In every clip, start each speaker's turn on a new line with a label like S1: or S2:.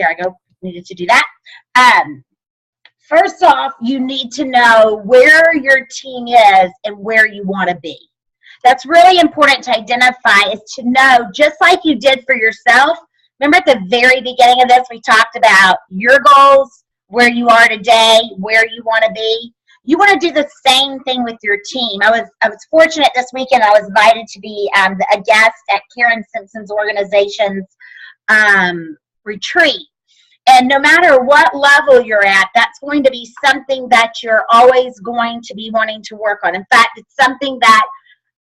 S1: there I go, needed to do that. First off, you need to know where your team is and where you want to be. That's really important to identify, is to know, just like you did for yourself. Remember at the very beginning of this, we talked about your goals, where you are today, where you want to be. You want to do the same thing with your team. I was fortunate this weekend. I was invited to be a guest at Karen Simpson's organization's retreat. And no matter what level you're at, that's going to be something that you're always going to be wanting to work on. In fact, it's something that,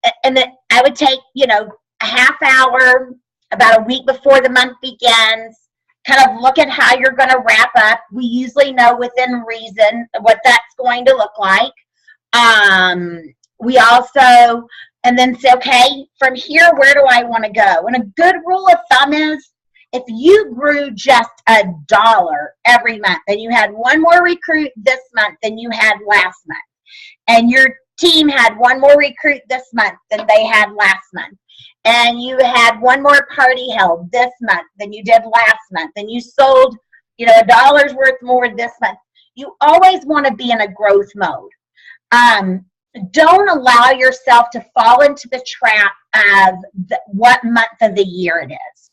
S1: I would take, a half hour, about a week before the month begins, kind of look at how you're going to wrap up. We usually know within reason what that's going to look like. We also, and then say, okay, from here, where do I want to go? And a good rule of thumb is, if you grew just $1 every month, and you had one more recruit this month than you had last month, and your team had one more recruit this month than they had last month, and you had one more party held this month than you did last month, and you sold, $1 worth more this month, you always want to be in a growth mode. Don't allow yourself to fall into the trap of what month of the year it is.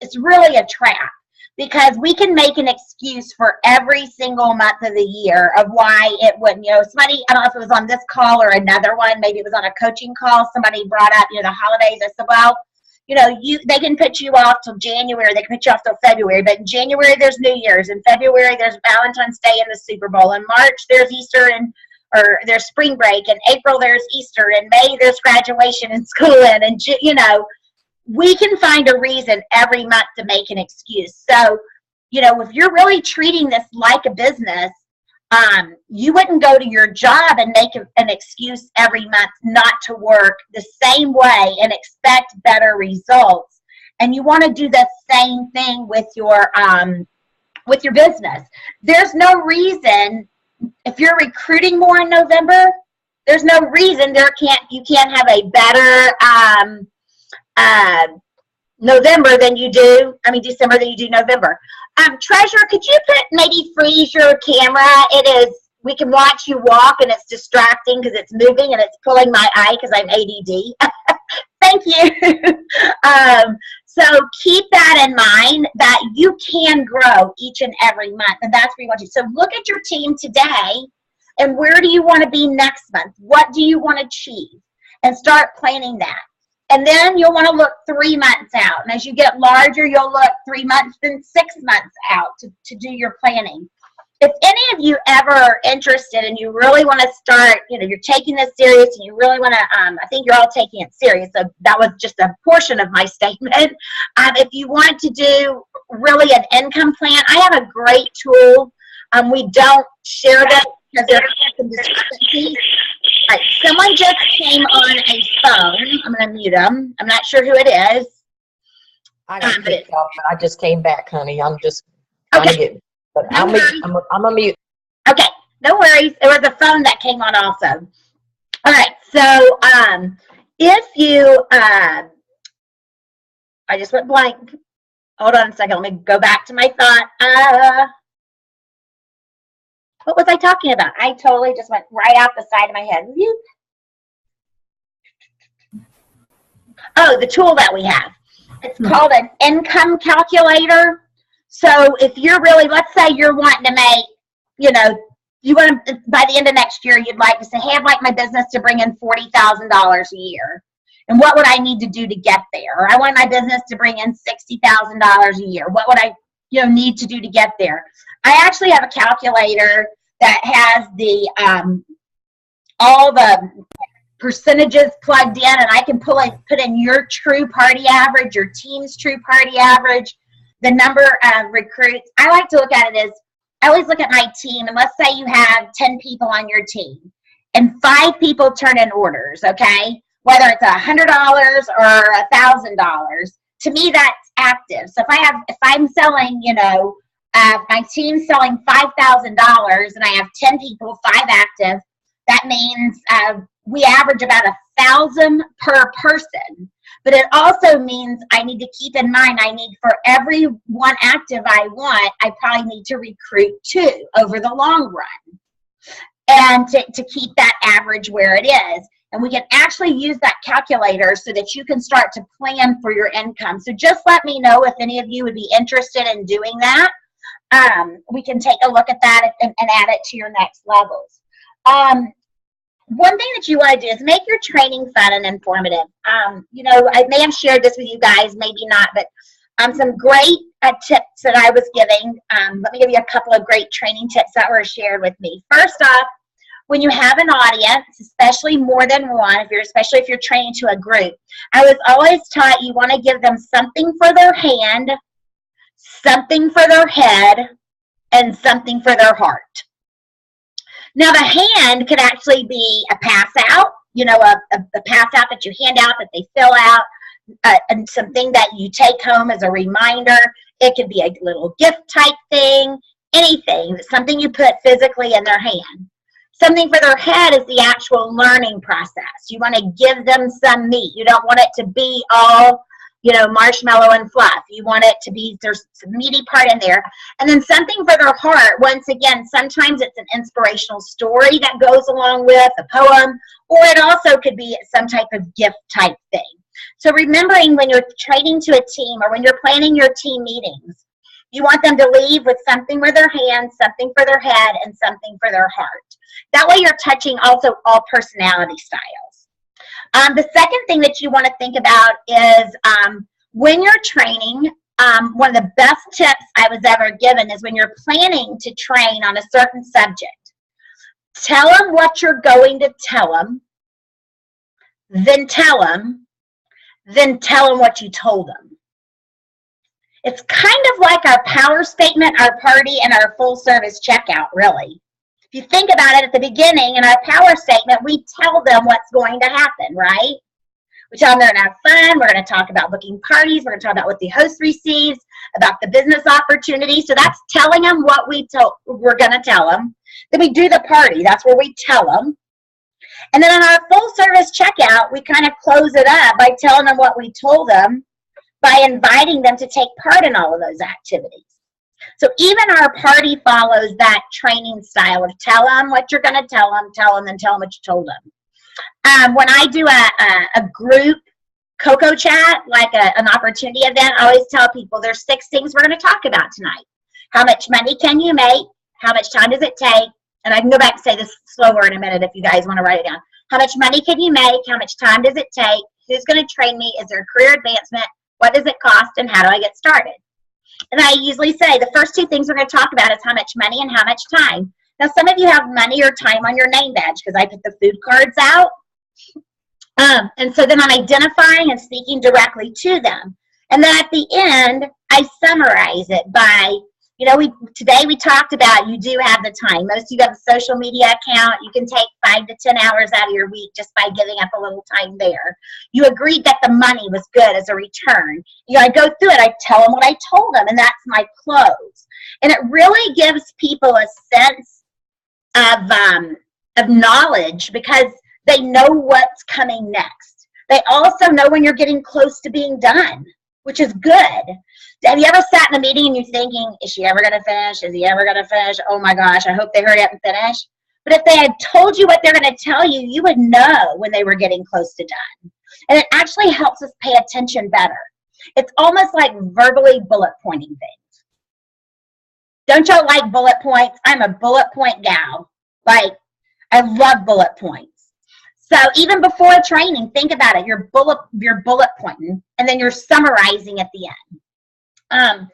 S1: It's really a trap, because we can make an excuse for every single month of the year of why it wouldn't. Somebody, I don't know if it was on this call or another one, maybe it was on a coaching call, somebody brought up, the holidays. I said, well, they can put you off till January, they can put you off till February, but in January there's New Year's, in February there's Valentine's Day and the Super Bowl, in March there's Easter or there's spring break, in April there's Easter, in May there's graduation and school, and we can find a reason every month to make an excuse. So, if you're really treating this like a business, you wouldn't go to your job and make an excuse every month not to work the same way and expect better results. And you want to do the same thing with your business. There's no reason, if you're recruiting more in November, there's no reason you can't have a better December than you do November. Treasurer, could you freeze your camera? We can watch you walk, and it's distracting because it's moving and it's pulling my eye because I'm ADD. Thank you. So keep that in mind, that you can grow each and every month, and that's where you want to. So look at your team today, and where do you want to be next month? What do you want to achieve? And start planning that. And then you'll want to look 3 months out. And as you get larger, you'll look 3 months, then 6 months out to do your planning. If any of you ever are interested and you really want to start, you're taking this serious and you really want to, I think you're all taking it serious. So that was just a portion of my statement. If you want to do really an income plan, I have a great tool. We don't share that because there's some discrepancies. All right, someone just came on a phone. I'm going to mute them. I'm not sure who it is.
S2: I got kicked off, but I just came back, honey. I'm just trying to get, but I'm a mute.
S1: Okay, no worries. It was a phone that came on also. All right, so if you, I just went blank. Hold on a second. Let me go back to my thought. What was I talking about? I totally just went right out the side of my head. Oh, the tool that we have. It's called an income calculator. So if you're really, let's say you're wanting to make, you want to, by the end of next year, you'd like to say, hey, I'd like my business to bring in $40,000 a year. And what would I need to do to get there? Or I want my business to bring in $60,000 a year. What would I need to do to get there? I actually have a calculator that has the all the percentages plugged in, and I can put in your true party average, your team's true party average, the number of recruits. I like to look at it as, I always look at my team, and let's say you have 10 people on your team, and 5 people turn in orders, okay? Whether it's $100 or $1,000, to me that's active. So if I'm selling, my team's selling $5,000 and I have 10 people, 5 active, that means we average about 1,000 per person. But it also means I need to keep in mind, I need for every one active I want, I probably need to recruit 2 over the long run. And to keep that average where it is. And we can actually use that calculator so that you can start to plan for your income. So just let me know if any of you would be interested in doing that. We can take a look at that and add it to your next levels. One thing that you want to do is make your training fun and informative. You know, I may have shared this with you guys, maybe not, but some great tips that I was giving. Let me give you a couple of great training tips that were shared with me. First off, when you have an audience, especially more than one, especially if you're training to a group, I was always taught you want to give them something for their hand, something for their head, and something for their heart. Now, the hand could actually be a pass out, you know, a pass out that you hand out that they fill out, and something that you take home as a reminder. It could be a little gift type thing, anything, something you put physically in their hand. Something for their head is the actual learning process. You want to give them some meat. You don't want it to be all, you know, marshmallow and fluff. You want it to be, there's some meaty part in there. And then something for their heart. Once again, sometimes it's an inspirational story that goes along with a poem, or it also could be some type of gift type thing. So remembering when you're training to a team or when you're planning your team meetings, you want them to leave with something for their hands, something for their head, and something for their heart. That way you're touching also all personality styles. The second thing that you want to think about is when you're training, one of the best tips I was ever given is when you're planning to train on a certain subject, tell them what you're going to tell them, then tell them what you told them. It's kind of like our power statement, our party, and our full service checkout, really. If you think about it, at the beginning in our power statement, we tell them what's going to happen, right? We tell them they're going to have fun. We're going to talk about booking parties. We're going to talk about what the host receives, about the business opportunity. So that's telling them what we're going to tell them. Then we do the party. That's where we tell them. And then in our full service checkout, we kind of close it up by telling them what we told them, by inviting them to take part in all of those activities. So even our party follows that training style of tell them what you're going to tell them, then tell them what you told them. When I do a group Coco chat, like an opportunity event, I always tell people there's 6 things we're going to talk about tonight. How much money can you make? How much time does it take? And I can go back and say this slower in a minute if you guys want to write it down. How much money can you make? How much time does it take? Who's going to train me? Is there career advancement? What does it cost, and how do I get started? And I usually say the first 2 things we're going to talk about is how much money and how much time. Now, some of you have money or time on your name badge because I put the food cards out. And so then I'm identifying and speaking directly to them. And then at the end, I summarize it by, you know, today we talked about you do have the time. Most of you have a social media account. You can take 5 to 10 hours out of your week just by giving up a little time there. You agreed that the money was good as a return. You know, I go through it. I tell them what I told them, and that's my close. And it really gives people a sense of knowledge because they know what's coming next. They also know when you're getting close to being done, which is good. Have you ever sat in a meeting and you're thinking, is she ever going to finish? Is he ever going to finish? Oh my gosh, I hope they hurry up and finish. But if they had told you what they're going to tell you, you would know when they were getting close to done. And it actually helps us pay attention better. It's almost like verbally bullet pointing things. Don't y'all like bullet points? I'm a bullet point gal. Like, I love bullet points. So even before training, think about it. You're bullet pointing, and then you're summarizing at the end.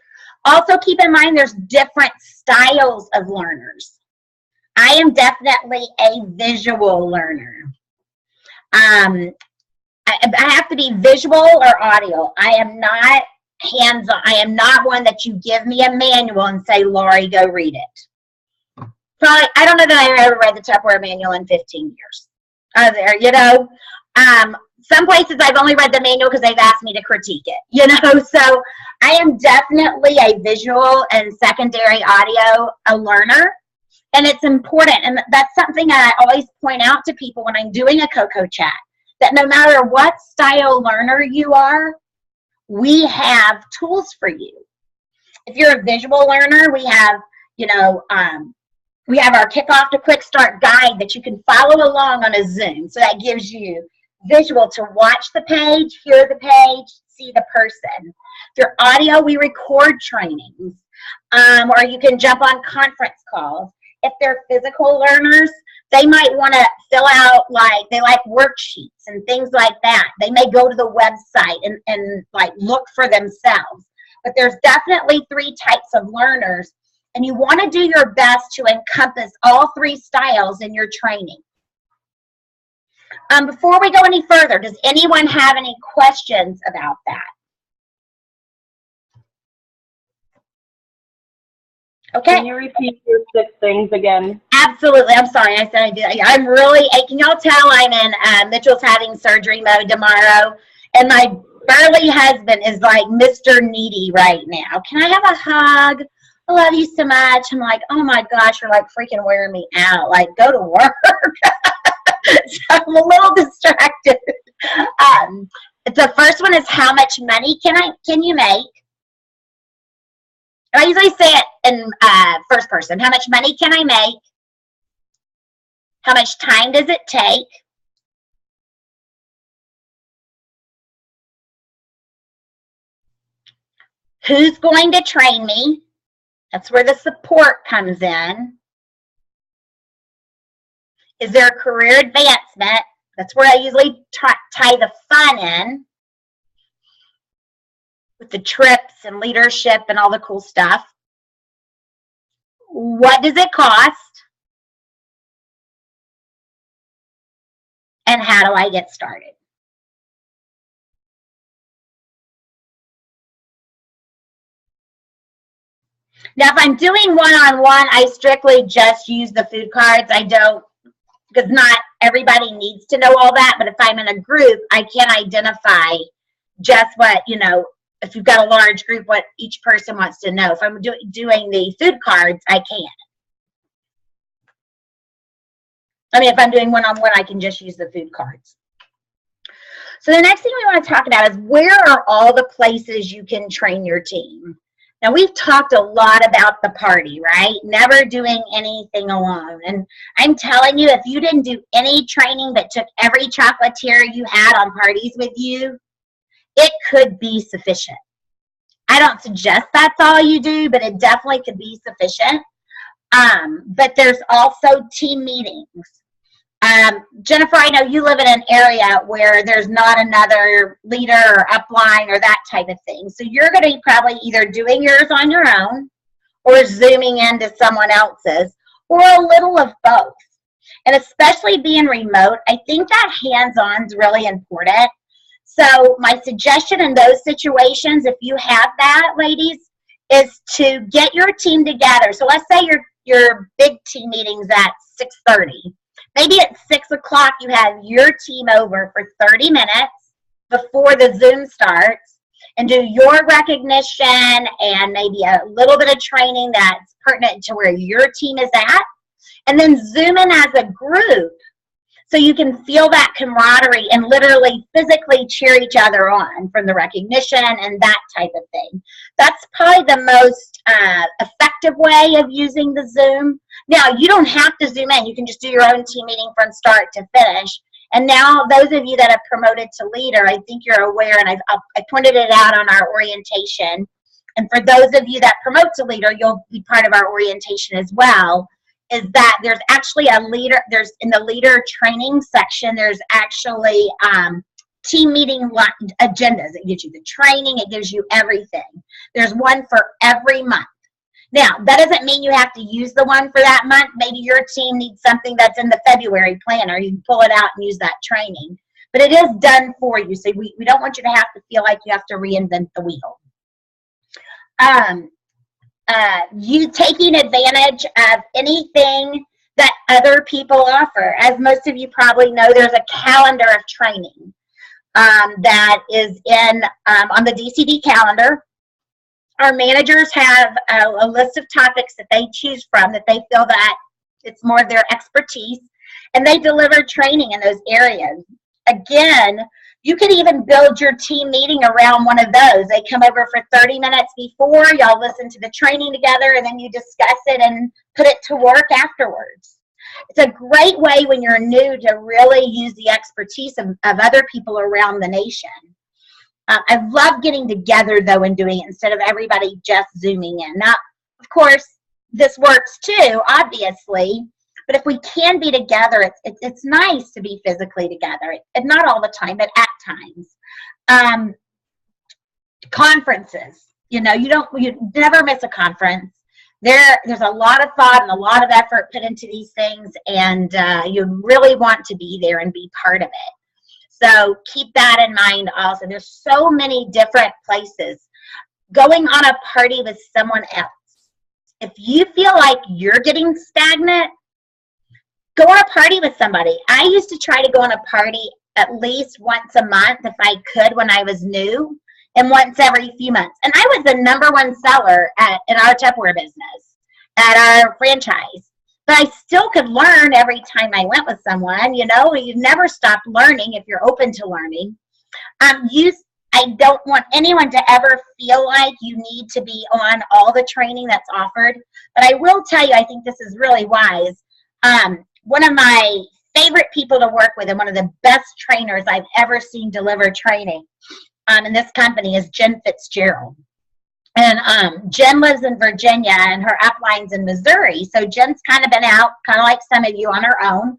S1: Also keep in mind there's different styles of learners. I am definitely a visual learner. I have to be visual or audio. I am not hands-on. I am not one that you give me a manual and say, Lori, go read it. Probably, I don't know that I ever read the Tupperware manual in 15 years. There, you know. Some places I've only read the manual because they've asked me to critique it, you know. So I am definitely a visual and secondary audio learner, and it's important. And that's something I always point out to people when I'm doing a Coco chat. that no matter what style learner you are, we have tools for you. If you're a visual learner, we have, you know, we have our Kickoff to Quick Start guide that you can follow along on a Zoom. So that gives you visual to watch the page, hear the page, see the person. If you're audio, we record trainings, or you can jump on conference calls. If they're physical learners, they might want to fill out, like, they like worksheets and things like that. They may go to the website and like look for themselves. But there's definitely 3 types of learners, and you want to do your best to encompass all 3 styles in your training. Before we go any further, does anyone have any questions about that? Okay.
S3: Can you repeat your 6 things again?
S1: Absolutely. I'm sorry. I said I did. I'm really aching. Y'all tell I'm in Mitchell's having surgery mode tomorrow, and my burly husband is like Mr. Needy right now. Can I have a hug? I love you so much. I'm like, oh my gosh, you're like freaking wearing me out. Like, go to work. So I'm a little distracted. The first one is, how much money can you make? I usually say it in first person. How much money can I make? How much time does it take? Who's going to train me? That's where the support comes in. Is there a career advancement? That's where I usually tie the fun in, with the trips and leadership and all the cool stuff. What does it cost? And how do I get started? Now, if I'm doing one-on-one, I strictly just use the food cards. I don't, because not everybody needs to know all that, but if I'm in a group, I can identify just what, you know, if you've got a large group, what each person wants to know. If I'm doing the food cards, I can. I mean, if I'm doing one-on-one, I can just use the food cards. So the next thing we want to talk about is, where are all the places you can train your team? Now, we've talked a lot about the party, right? Never doing anything alone. And I'm telling you, if you didn't do any training but took every chocolatier you had on parties with you, it could be sufficient. I don't suggest that's all you do, but it definitely could be sufficient. But there's also team meetings. Jennifer, I know you live in an area where there's not another leader or upline or that type of thing. So you're going to be probably either doing yours on your own or zooming into someone else's, or a little of both. And especially being remote, I think that hands-on is really important. So my suggestion in those situations, if you have that, ladies, is to get your team together. So let's say your big team meeting's at 6:30. Maybe at 6 o'clock you have your team over for 30 minutes before the Zoom starts, and do your recognition and maybe a little bit of training that's pertinent to where your team is at, and then Zoom in as a group so you can feel that camaraderie and literally physically cheer each other on from the recognition and that type of thing. That's probably the most effective way of using the Zoom. Now, you don't have to Zoom in. You can just do your own team meeting from start to finish. And now, those of you that have promoted to leader, I think you're aware, and I pointed it out on our orientation. And for those of you that promote to leader, you'll be part of our orientation as well, is that there's actually a leader, in the leader training section, there's actually team meeting agendas. It gives you the training, it gives you everything. There's one for every month. Now, that doesn't mean you have to use the one for that month. Maybe your team needs something that's in the February planner. You can pull it out and use that training. But it is done for you, so we don't want you to have to feel like you have to reinvent the wheel. You taking advantage of anything that other people offer. As most of you probably know, there's a calendar of training that is on the DCD calendar. Our managers have a list of topics that they choose from that they feel that it's more of their expertise, and they deliver training in those areas. again, you could even build your team meeting around one of those. They come over for 30 minutes before, y'all listen to the training together, and then you discuss it and put it to work afterwards. It's a great way when you're new to really use the expertise of other people around the nation. I love getting together, though, and doing it instead of everybody just Zooming in. Now, of course, this works too, obviously, but if we can be together, it's nice to be physically together. And not all the time, but at times. Conferences, you never miss a conference. There's a lot of thought and a lot of effort put into these things, and you really want to be there and be part of it. So keep that in mind also. There's so many different places. Going on a party with someone else. If you feel like you're getting stagnant, go on a party with somebody. I used to try to go on a party at least once a month if I could when I was new, and once every few months. And I was the #1 seller in our Tupperware business, at our franchise. But I still could learn every time I went with someone. You never stop learning if you're open to learning. I don't want anyone to ever feel like you need to be on all the training that's offered. But I will tell you, I think this is really wise. One of my favorite people to work with and one of the best trainers I've ever seen deliver training in this company is Jen Fitzgerald. And Jen lives in Virginia and her upline's in Missouri. So Jen's kind of been out, kind of like some of you, on her own.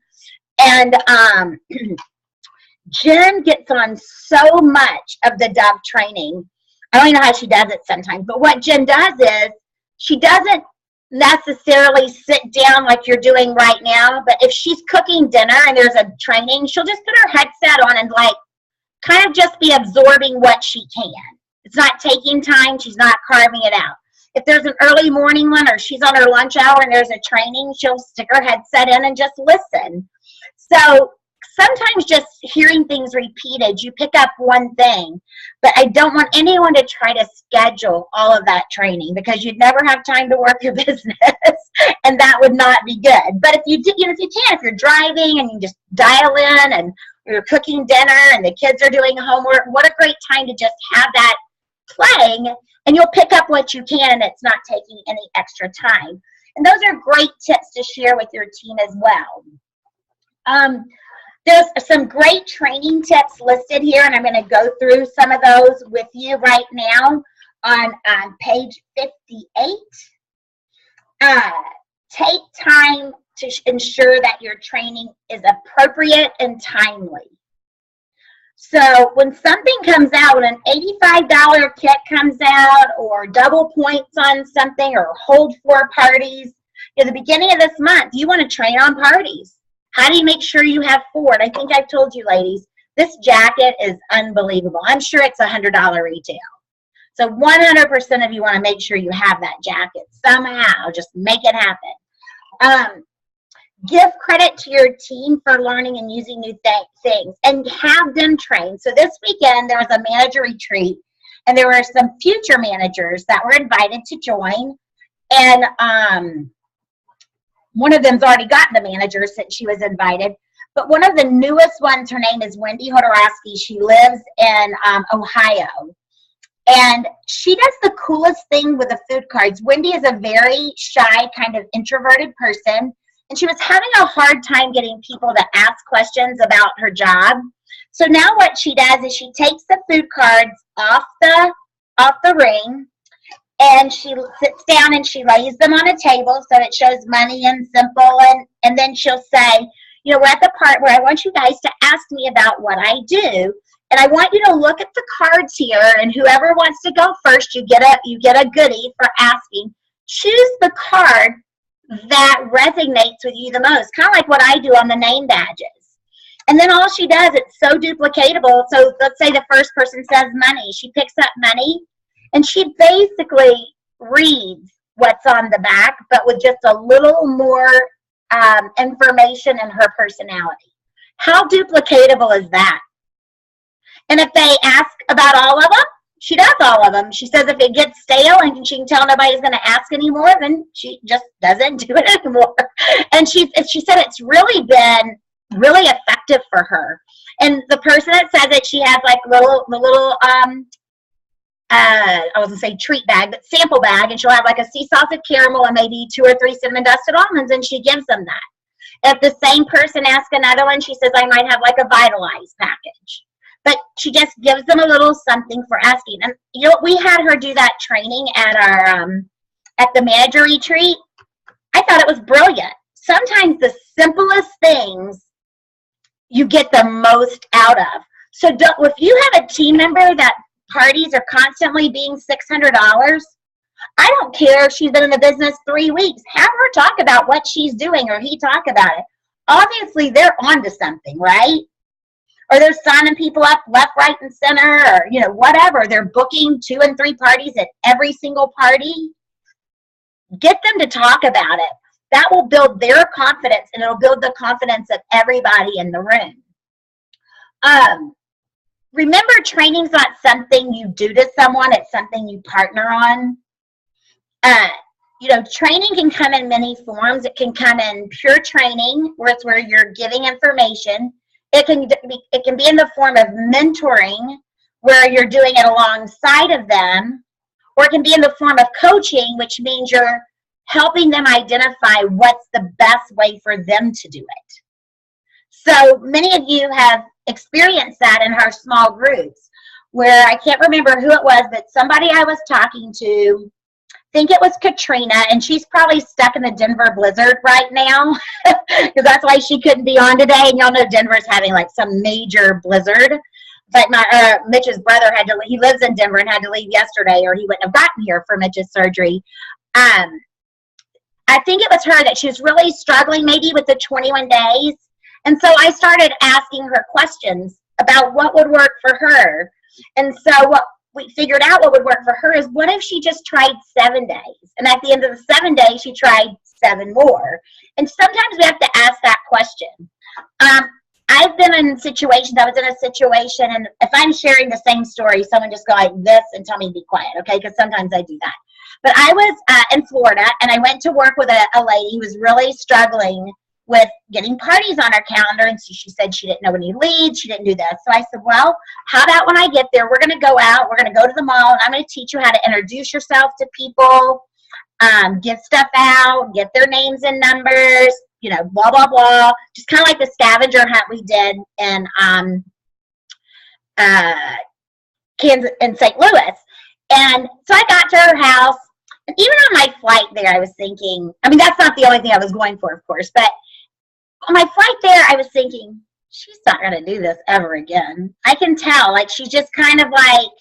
S1: And Jen gets on so much of the Dove training. I don't even know how she does it sometimes. But what Jen does is she doesn't necessarily sit down like you're doing right now. But if she's cooking dinner and there's a training, she'll just put her headset on and kind of just be absorbing what she can. It's not taking time. She's not carving it out. If there's an early morning one or she's on her lunch hour and there's a training, she'll stick her headset in and just listen. So sometimes just hearing things repeated, you pick up one thing. But I don't want anyone to try to schedule all of that training because you'd never have time to work your business, and that would not be good. But if you if you're driving and you just dial in and you're cooking dinner and the kids are doing homework, what a great time to just have that playing, and you'll pick up what you can, and it's not taking any extra time. And those are great tips to share with your team as well. There's some great training tips listed here, and I'm going to go through some of those with you right now on page 58. Take time to ensure that your training is appropriate and timely. So when something comes out, when an $85 kit comes out, or double points on something, or hold 4 parties, at the beginning of this month, you want to train on parties. How do you make sure you have 4? And I think I've told you, ladies, this jacket is unbelievable. I'm sure it's $100 retail. So 100% of you want to make sure you have that jacket somehow. Just make it happen. Give credit to your team for learning and using new things, and have them train. So this weekend there was a manager retreat, and there were some future managers that were invited to join, and one of them's already gotten the manager since she was invited, but one of the newest ones, her name is Wendy Hodorowski. She lives in Ohio, and she does the coolest thing with the food cards. Wendy is a very shy, kind of introverted person, and she was having a hard time getting people to ask questions about her job. So now what she does is she takes the food cards off the ring, and she sits down and she lays them on a table so it shows money and simple, and then she'll say, we're at the part where I want you guys to ask me about what I do, and I want you to look at the cards here, and whoever wants to go first, you get a goodie for asking. Choose the card that resonates with you the most, kind of like what I do on the name badges. And then all she does, it's so duplicatable. So let's say the first person says money. She picks up money, and she basically reads what's on the back, but with just a little more information in her personality. How duplicatable is that? And if they ask about all of them, she does all of them. She says if it gets stale and she can tell nobody's going to ask anymore, then she just doesn't do it anymore. And she said it's really been really effective for her. And the person that says it, she has like the little I was gonna say treat bag, but sample bag, and she'll have like a sea salted caramel and maybe 2 or 3 cinnamon dusted almonds, and she gives them that. If the same person asks another one, she says, I might have like a Vitalize package. But she just gives them a little something for asking. And you know, we had her do that training at our at the manager retreat. I thought it was brilliant. Sometimes the simplest things you get the most out of. So if you have a team member that parties are constantly being $600, I don't care if she's been in the business 3 weeks. Have her talk about what she's doing, or he talk about it. Obviously, they're onto something, right? Or they're signing people up left, right, and center, or you know, whatever. They're booking 2 and 3 parties at every single party. Get them to talk about it. That will build their confidence, and it'll build the confidence of everybody in the room. Remember, training's not something you do to someone, it's something you partner on. You know, training can come in many forms. It can come in pure training, where it's where you're giving information. It can be in the form of mentoring, where you're doing it alongside of them, or it can be in the form of coaching, which means you're helping them identify what's the best way for them to do it. So many of you have experienced that in our small groups, where I can't remember who it was, but somebody I was talking to, I think it was Katrina, and she's probably stuck in the Denver blizzard right now, because that's why she couldn't be on today. And y'all know Denver's having like some major blizzard. But Mitch's brother had to, he lives in Denver and had to leave yesterday, or he wouldn't have gotten here for Mitch's surgery. I think it was her that she was really struggling maybe with the 21 days. And so I started asking her questions about what would work for her. And so what we figured out what would work for her is, what if she just tried 7 days? And at the end of the 7 days, she tried 7 more. And sometimes we have to ask that question. I've been in situations, I was in a situation, and if I'm sharing the same story, someone just go like this and tell me to be quiet, okay? Because sometimes I do that. But I was in Florida, and I went to work with a lady who was really struggling with getting parties on her calendar, and so she said she didn't know any leads, she didn't do this. So I said, well, how about when I get there, we're going to go out, we're going to go to the mall, and I'm going to teach you how to introduce yourself to people, give stuff out, get their names and numbers, you know, blah, blah, blah. Just kind of like the scavenger hunt we did in Kansas, in St. Louis. And so I got to her house, and even on my flight there, I was thinking, I mean, that's not the only thing I was going for, of course, but on my flight there, I was thinking, she's not going to do this ever again. I can tell, like, she's just kind of like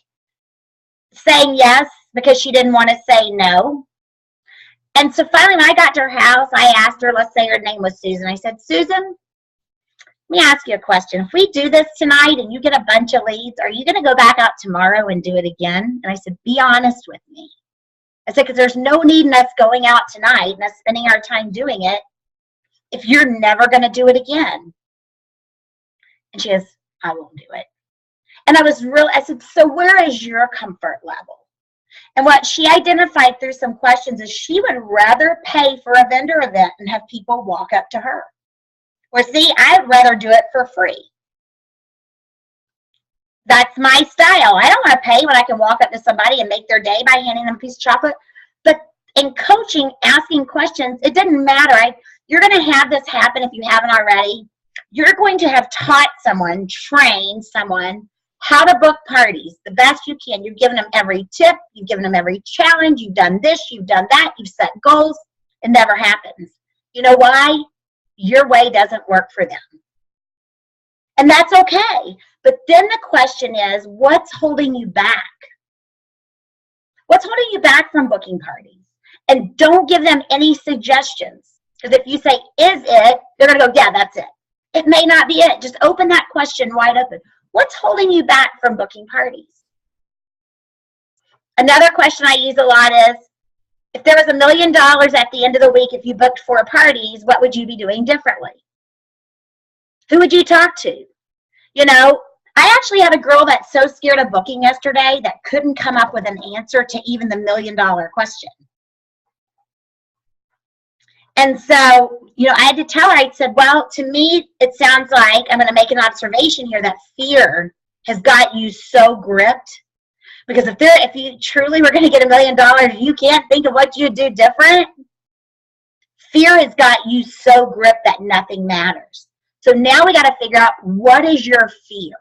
S1: saying yes because she didn't want to say no. And so finally, when I got to her house, I asked her, let's say her name was Susan. I said, Susan, let me ask you a question. If we do this tonight and you get a bunch of leads, are you going to go back out tomorrow and do it again? And I said, be honest with me. I said, because there's no need in us going out tonight and us spending our time doing it if you're never going to do it again. And she goes, I won't do it. And I said, so where is your comfort level? And what she identified through some questions is she would rather pay for a vendor event and have people walk up to her. Or see, I'd rather do it for free. That's my style. I don't want to pay when I can walk up to somebody and make their day by handing them a piece of chocolate. But in coaching, asking questions, it doesn't matter. You're going to have this happen if you haven't already. You're going to have taught someone, trained someone how to book parties the best you can. You've given them every tip. You've given them every challenge. You've done this. You've done that. You've set goals. It never happens. You know why? Your way doesn't work for them. And that's okay. But then the question is, what's holding you back? What's holding you back from booking parties? And don't give them any suggestions. Because if you say, is it, they're going to go, yeah, that's it. It may not be it. Just open that question wide open. What's holding you back from booking parties? Another question I use a lot is, if there was $1 million at the end of the week, if you booked 4 parties, what would you be doing differently? Who would you talk to? You know, I actually had a girl that's so scared of booking yesterday that couldn't come up with an answer to even the $1 million question. And so, I had to tell her, I said, well, to me, it sounds like I'm going to make an observation here that fear has got you so gripped. Because if you truly were going to get $1 million, you can't think of what you'd do different. Fear has got you so gripped that nothing matters. So now we got to figure out, what is your fear?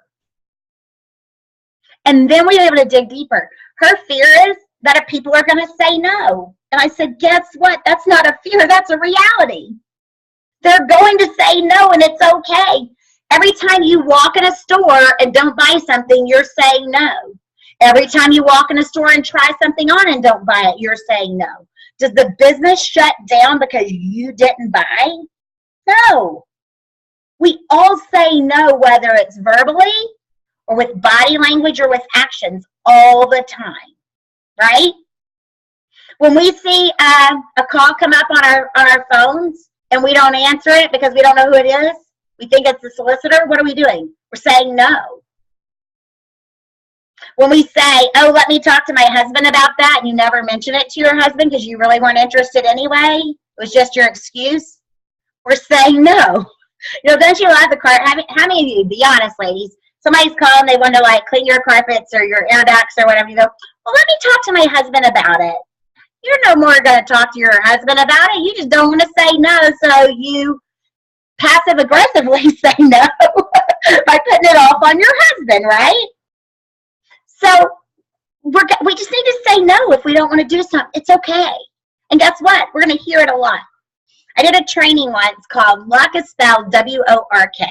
S1: And then we're able to dig deeper. Her fear is that people are going to say no. And I said, guess what? That's not a fear. That's a reality. They're going to say no, and it's okay. Every time you walk in a store and don't buy something, you're saying no. Every time you walk in a store and try something on and don't buy it, you're saying no. Does the business shut down because you didn't buy? No. We all say no, whether it's verbally or with body language or with actions, all the time, right? When we see a call come up on our phones and we don't answer it because we don't know who it is, we think it's the solicitor, what are we doing? We're saying no. When we say, oh, let me talk to my husband about that, and you never mention it to your husband because you really weren't interested anyway, it was just your excuse, we're saying no. Don't you love the car? How many of you, be honest, ladies, somebody's calling, they want to clean your carpets or your air ducts or whatever, you go, well, let me talk to my husband about it. You're no more going to talk to your husband about it. You just don't want to say no, so you passive aggressively say no by putting it off on your husband, right? So we just need to say no if we don't want to do something. It's okay. And guess what? We're going to hear it a lot. I did a training once called Luck is spelled W-O-R-K.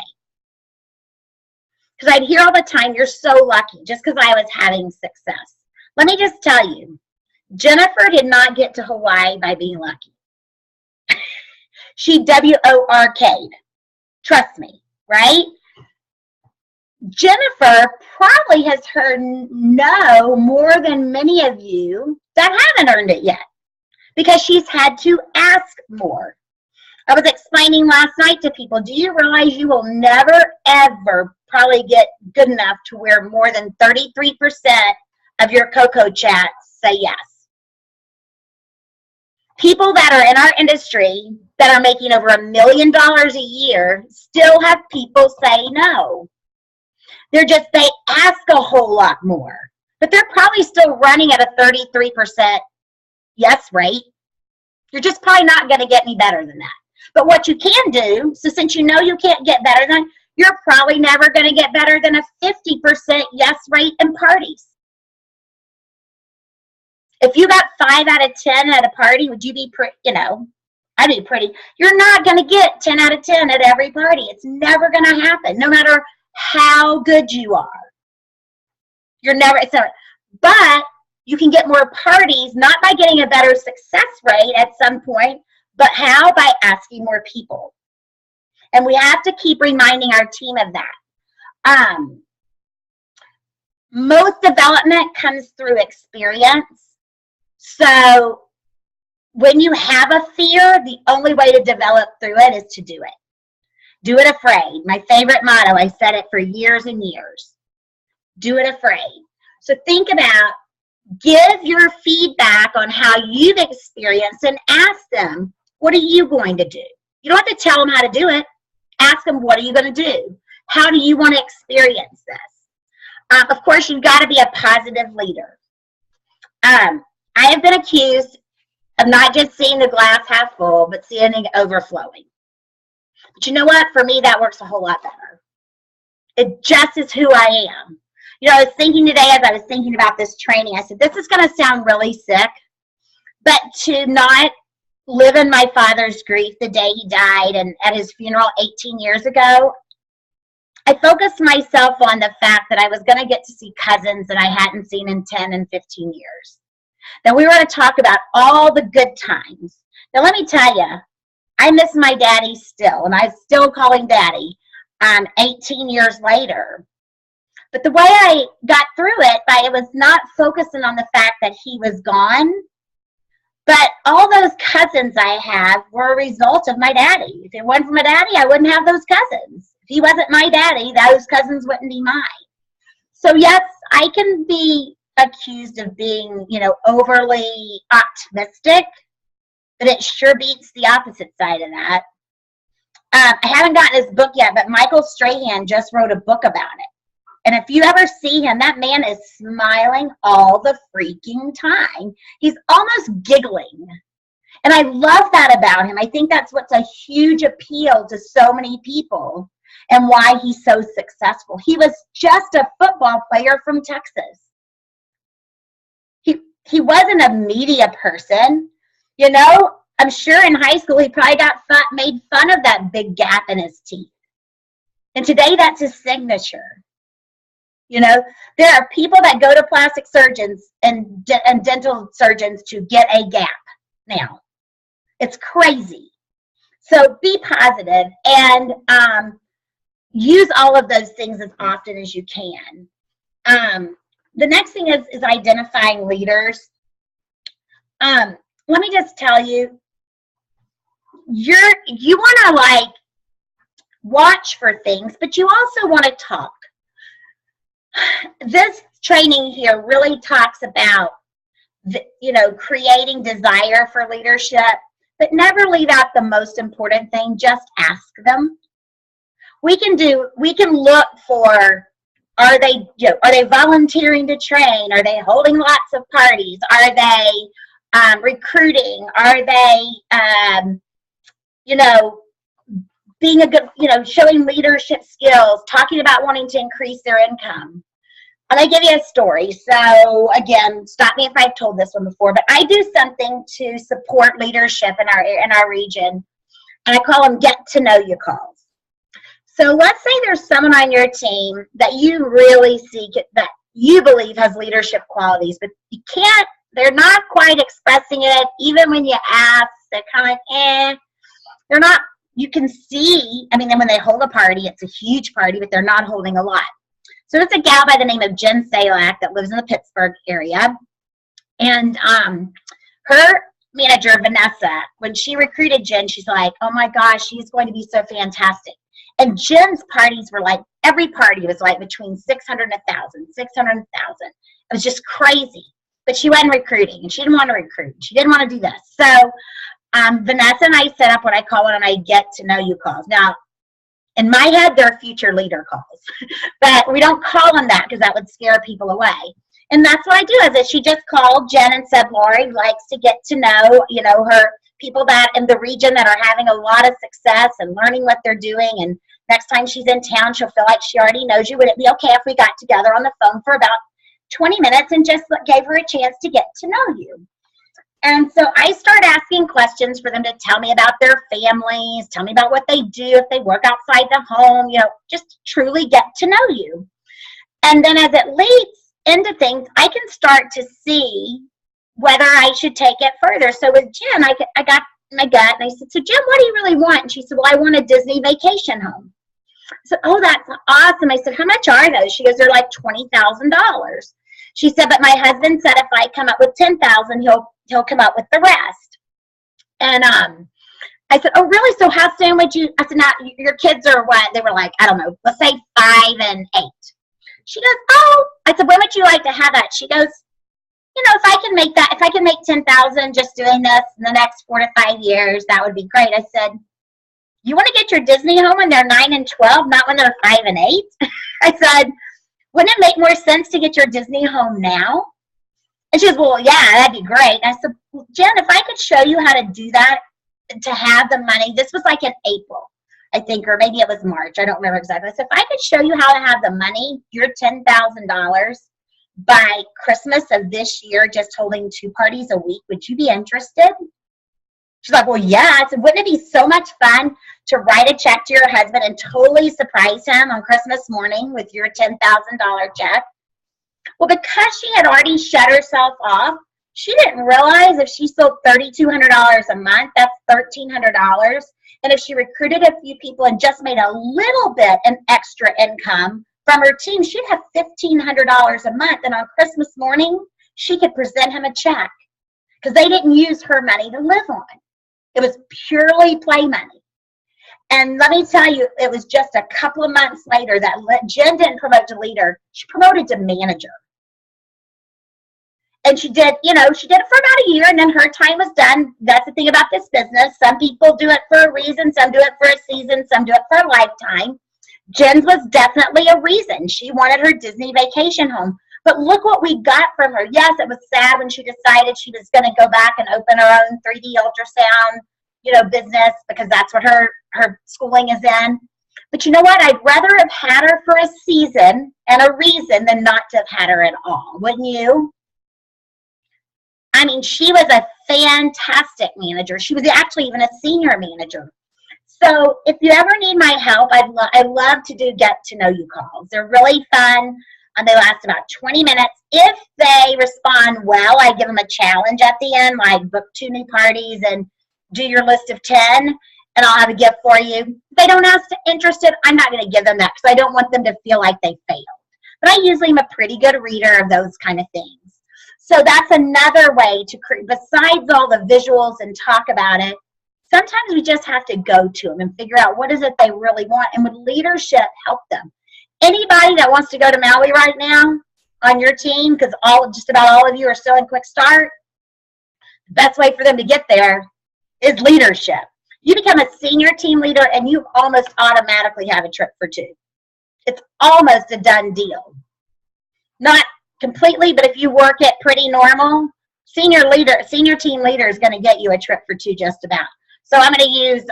S1: Because I'd hear all the time, you're so lucky, just because I was having success. Let me just tell you, Jennifer did not get to Hawaii by being lucky. She W-O-R-K'd. Trust me, right? Jennifer probably has heard no more than many of you that haven't earned it yet because she's had to ask more. I was explaining last night to people, do you realize you will never, ever probably get good enough to where more than 33% of your Coco chats say yes? People that are in our industry that are making over $1 million a year still have people say no. They ask a whole lot more, but they're probably still running at a 33% yes rate. You're just probably not going to get any better than that. But what you can do, so since you know you can't get better than, you're probably never going to get better than a 50% yes rate in parties. If you got 5 out of 10 at a party, would you be pretty, I'd be pretty. You're not going to get 10 out of 10 at every party. It's never going to happen, no matter how good you are. But you can get more parties, not by getting a better success rate at some point, but how? By asking more people. And we have to keep reminding our team of that. Most development comes through experience. So when you have a fear, the only way to develop through it is to do it. Do it afraid. My favorite motto, I said it for years and years. Do it afraid. So think about, give your feedback on how you've experienced and ask them, what are you going to do? You don't have to tell them how to do it. Ask them, what are you going to do? How do you want to experience this? Of course, you've got to be a positive leader. I have been accused of not just seeing the glass half full, but seeing it overflowing. But you know what? For me, that works a whole lot better. It just is who I am. I was thinking today as I was thinking about this training, I said, this is going to sound really sick, but to not live in my father's grief the day he died and at his funeral 18 years ago, I focused myself on the fact that I was going to get to see cousins that I hadn't seen in 10 and 15 years. Then we were going to talk about all the good times. Now, let me tell you, I miss my daddy still, and I still call him daddy 18 years later. But the way I got through it, it was not focusing on the fact that he was gone, but all those cousins I have were a result of my daddy. If it wasn't for my daddy, I wouldn't have those cousins. If he wasn't my daddy, those cousins wouldn't be mine. So yes, I can be accused of being, overly optimistic, but it sure beats the opposite side of that. I haven't gotten his book yet, but Michael Strahan just wrote a book about it. And if you ever see him, that man is smiling all the freaking time. He's almost giggling. And I love that about him. I think that's what's a huge appeal to so many people and why he's so successful. He was just a football player from Texas. He wasn't a media person. You know, I'm sure in high school he probably made fun of that big gap in his teeth. And today that's his signature. You know, there are people that go to plastic surgeons and dental surgeons to get a gap now. It's crazy. So be positive and use all of those things as often as you can. The next thing is identifying leaders. Let me just tell you, you want to like watch for things, but you also want to talk. This training here really talks about, creating desire for leadership, but never leave out the most important thing. Just ask them. We can look for, are they volunteering to train? Are they holding lots of parties? Are they recruiting? Are they, being a good, showing leadership skills, talking about wanting to increase their income? I'm going to give you a story. So again, stop me if I've told this one before, but I do something to support leadership in our region, and I call them get to know you calls. So let's say there's someone on your team that you really see that you believe has leadership qualities, but they're not quite expressing it. Even when you ask, they're kind of they're not, you can see, then when they hold a party, it's a huge party, but they're not holding a lot. So it's a gal by the name of Jen Salak that lives in the Pittsburgh area. And her manager, Vanessa, when she recruited Jen, she's like, oh my gosh, she's going to be so fantastic. And Jen's parties were like, every party was like between 600 and 1,000, 600 and 1,000. It was just crazy. But she wasn't recruiting, and she didn't want to recruit. She didn't want to do this. So Vanessa and I set up what I call one of my get to know you calls. Now, in my head, they're future leader calls, but we don't call them that because that would scare people away. And that's what I do. Is that she just called Jen and said, Lori likes to get to know, her people that in the region that are having a lot of success and learning what they're doing. And next time she's in town, she'll feel like she already knows you. Would it be okay if we got together on the phone for about 20 minutes and just gave her a chance to get to know you? And so I start asking questions for them to tell me about their families, tell me about what they do, if they work outside the home, just truly get to know you. And then as it leads into things, I can start to see whether I should take it further. So with Jen, I got my gut and I said, so Jen, what do you really want? And she said, well, I want a Disney vacation home. I said, oh, that's awesome. I said, how much are those? She goes, they're like $20,000. She said, but my husband said if I come up with $10,000, he'll come up with the rest. And I said, oh, really? So how soon would you? I said, now your kids are what? They were like, I don't know, let's say 5 and 8. She goes, oh. I said, when would you like to have that? She goes, if I can make 10,000 just doing this in the next 4 to 5 years, that would be great. I said, you want to get your Disney home when they're 9 and 12, not when they're 5 and 8? I said, wouldn't it make more sense to get your Disney home now? And she goes, well, yeah, that'd be great. And I said, well, Jen, if I could show you how to do that, to have the money, this was like in April, I think, or maybe it was March. I don't remember exactly. I said, if I could show you how to have the money, your $10,000 by Christmas of this year, just holding 2 parties a week, would you be interested? She's like, well, yeah. I said, wouldn't it be so much fun to write a check to your husband and totally surprise him on Christmas morning with your $10,000 check? Well, because she had already shut herself off, she didn't realize if she sold $3,200 a month, that's $1,300. And if she recruited a few people and just made a little bit in extra income from her team, she'd have $1,500 a month. And on Christmas morning, she could present him a check because they didn't use her money to live on. It was purely play money. And let me tell you, it was just a couple of months later that Jen didn't promote to leader. She promoted to manager. And she did, she did it for about a year, and then her time was done. That's the thing about this business. Some people do it for a reason, some do it for a season, some do it for a lifetime. Jen's was definitely a reason. She wanted her Disney vacation home. But look what we got from her. Yes, it was sad when she decided she was going to go back and open her own 3D ultrasound, business, because that's what her schooling is in. But you know what? I'd rather have had her for a season and a reason than not to have had her at all. Wouldn't you? I mean, she was a fantastic manager. She was actually even a senior manager. So if you ever need my help, I love to do get to know you calls. They're really fun. They last about 20 minutes. If they respond well, I give them a challenge at the end, like book 2 new parties and do your list of 10, and I'll have a gift for you. If they don't ask interested, I'm not going to give them that because I don't want them to feel like they failed. But I usually am a pretty good reader of those kind of things. So that's another way to create, besides all the visuals and talk about it, sometimes we just have to go to them and figure out what is it they really want, and with leadership, help them. Anybody that wants to go to Maui right now on your team, because just about all of you are still in Quick Start, the best way for them to get there is leadership. You become a senior team leader and you almost automatically have a trip for 2. It's almost a done deal. Not completely, but if you work it pretty normal, senior team leader is going to get you a trip for 2 just about. So I'm going to use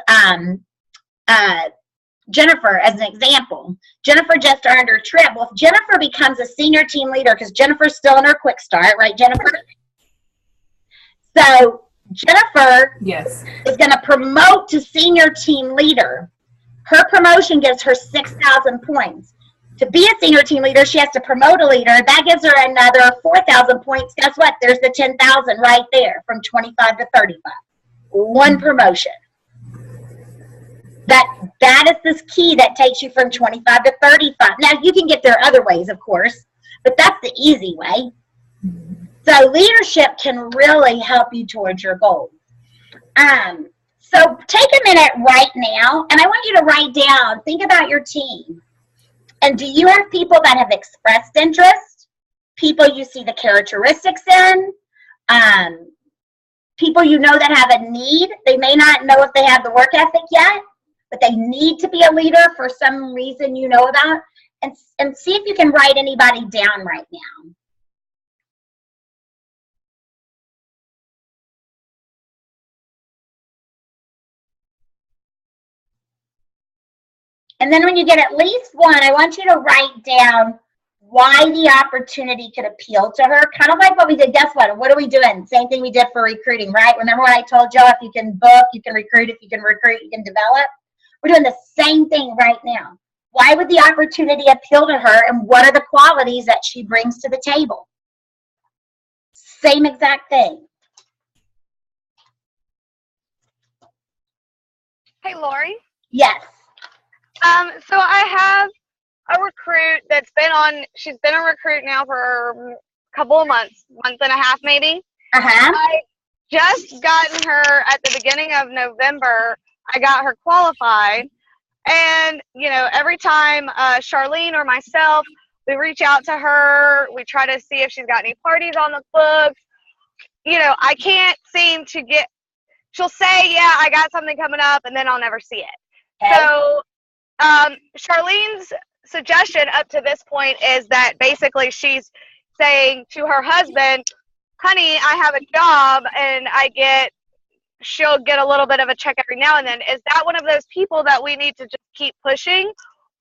S1: Jennifer as an example. Jennifer just earned her trip. Well, if Jennifer becomes a senior team leader, because Jennifer's still in her Quick Start, right, Jennifer? So Jennifer is going to promote to senior team leader. Her promotion gives her 6,000 points. To be a senior team leader, she has to promote a leader. That gives her another 4,000 points. Guess what? There's the 10,000 right there from 25 to 35. One promotion. That is this key that takes you from 25 to 35. Now, you can get there other ways, of course, but that's the easy way. So leadership can really help you towards your goals. So take a minute right now, and I want you to write down, think about your team. And do you have people that have expressed interest? People you see the characteristics in? People you know that have a need? They may not know if they have the work ethic yet, but they need to be a leader for some reason you know about. And see if you can write anybody down right now. And then when you get at least one, I want you to write down why the opportunity could appeal to her. Kind of like what we did. Guess what? What are we doing? Same thing we did for recruiting, right? Remember what I told you? If you can book, you can recruit. If you can recruit, you can develop. We're doing the same thing right now. Why would the opportunity appeal to her, and what are the qualities that she brings to the table? Same exact thing.
S4: Hey, Lori.
S1: Yes.
S4: So I have a recruit she's been a recruit now for a couple of months, month and a half maybe. I just gotten her at the beginning of November. I got her qualified, and every time Charlene or myself, we reach out to her, we try to see if she's got any parties on the books. I can't seem to she'll say, yeah, I got something coming up, and then I'll never see it. Okay. So Charlene's suggestion up to this point is that basically she's saying to her husband, honey, I have a job and she'll get a little bit of a check every now and then. Is that one of those people that we need to just keep pushing,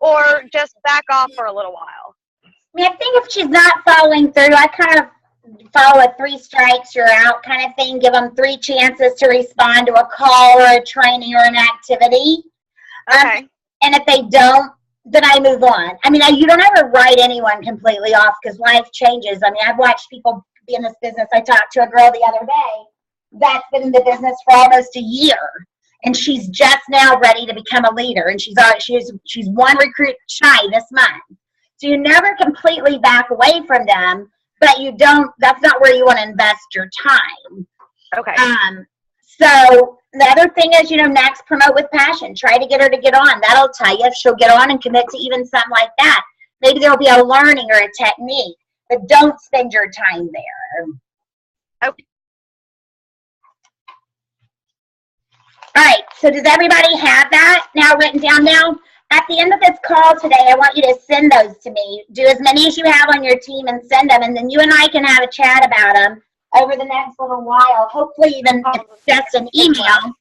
S4: or just back off for a little while?
S1: I mean, I think if she's not following through, I kind of follow a 3 strikes, you're out kind of thing. Give them 3 chances to respond to a call or a training or an activity.
S4: Okay.
S1: And if they don't, then I move on. I mean, you don't ever write anyone completely off because life changes. I mean, I've watched people be in this business. I talked to a girl the other day that's been in the business for almost a year, and she's just now ready to become a leader, and she's 1 recruit shy this month. So you never completely back away from them, but that's not where you want to invest your time.
S4: Okay.
S1: So the other thing is, next, promote with passion. Try to get her to get on. That'll tell you if she'll get on and commit to even something like that. Maybe there'll be a learning or a technique, but don't spend your time there.
S4: Okay.
S1: All right, so does everybody have that now written down? Now, at the end of this call today, I want you to send those to me. Do as many as you have on your team and send them, and then you and I can have a chat about them over the next little while. Hopefully, even if it's just an email,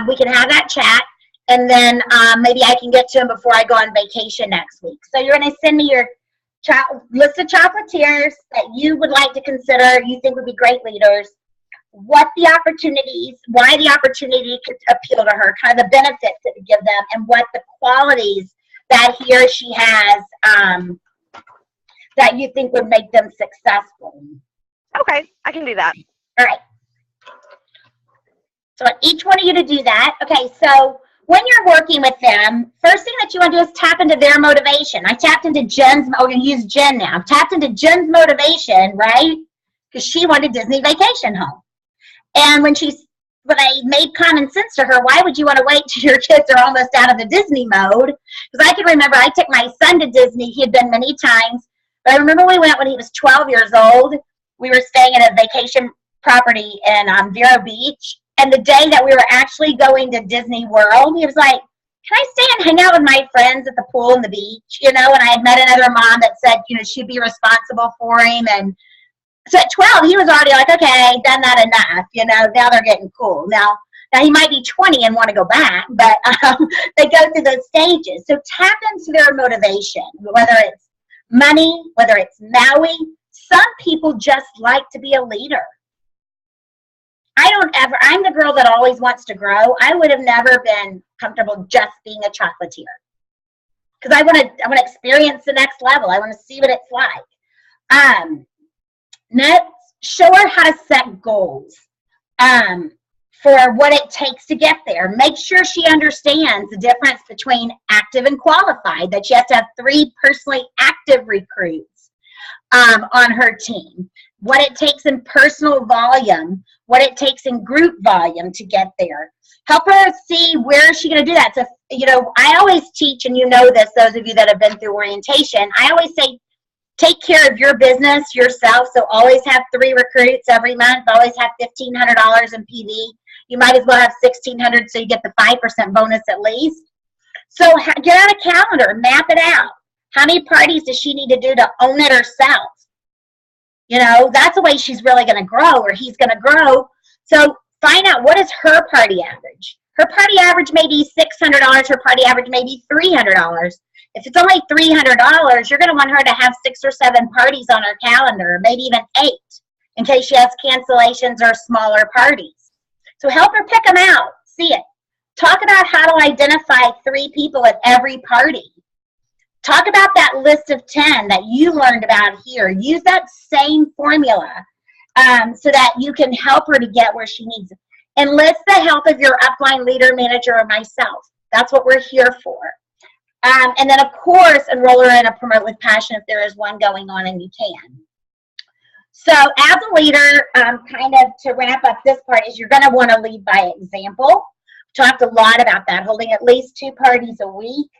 S1: we can have that chat, and then maybe I can get to them before I go on vacation next week. So you're going to send me your list of chocolatiers that you would like to consider, you think would be great leaders, what the opportunities, why the opportunity could appeal to her, kind of the benefits that would give them, and what the qualities that he or she has that you think would make them successful.
S4: Okay, I can do that.
S1: All right. So I want each one of you to do that. Okay, so when you're working with them, first thing that you want to do is tap into their motivation. I tapped into Jen's, we're going to use Jen now. Tapped into Jen's motivation, right? Because she wanted Disney Vacation Home. And when I made common sense to her, why would you want to wait till your kids are almost out of the Disney mode? Because I can remember I took my son to Disney. He had been many times. But I remember we went when he was 12 years old. We were staying at a vacation property in Vero Beach. And the day that we were actually going to Disney World, he was like, can I stay and hang out with my friends at the pool and the beach? You know, and I had met another mom that said, you know, she'd be responsible for him. And so at 12, he was already like, okay, done that enough. You know, now they're getting cool. Now he might be 20 and want to go back, but they go through those stages. So tap into their motivation, whether it's money, whether it's Maui. Some people just like to be a leader. I'm the girl that always wants to grow. I would have never been comfortable just being a chocolatier. Because I want to experience the next level. I want to see what it's like. Next, show her how to set goals for what it takes to get there. Make sure she understands the difference between active and qualified, that she has to have 3 personally active recruits on her team. What it takes in personal volume, what it takes in group volume to get there. Help her see where is she going to do that. So, you know, I always teach, and you know this, those of you that have been through orientation, I always say, take care of your business yourself. So always have 3 recruits every month. Always have $1,500 in PV. You might as well have $1,600 so you get the 5% bonus at least. So get out a calendar, map it out. How many parties does she need to do to own it herself? You know, that's the way she's really going to grow, or he's going to grow. So find out, what is her party average? Her party average may be $600. Her party average may be $300. If it's only $300, you're going to want her to have 6 or 7 parties on her calendar, maybe even 8, in case she has cancellations or smaller parties. So help her pick them out. See it. Talk about how to identify 3 people at every party. Talk about that list of 10 that you learned about here. Use that same formula so that you can help her to get where she needs it. Enlist the help of your upline leader, manager, or myself. That's what we're here for. And then, of course, enroll her in a Promote with Passion if there is one going on and you can. So as a leader, kind of to wrap up this part, is you're going to want to lead by example. We talked a lot about that, holding at least 2 parties a week.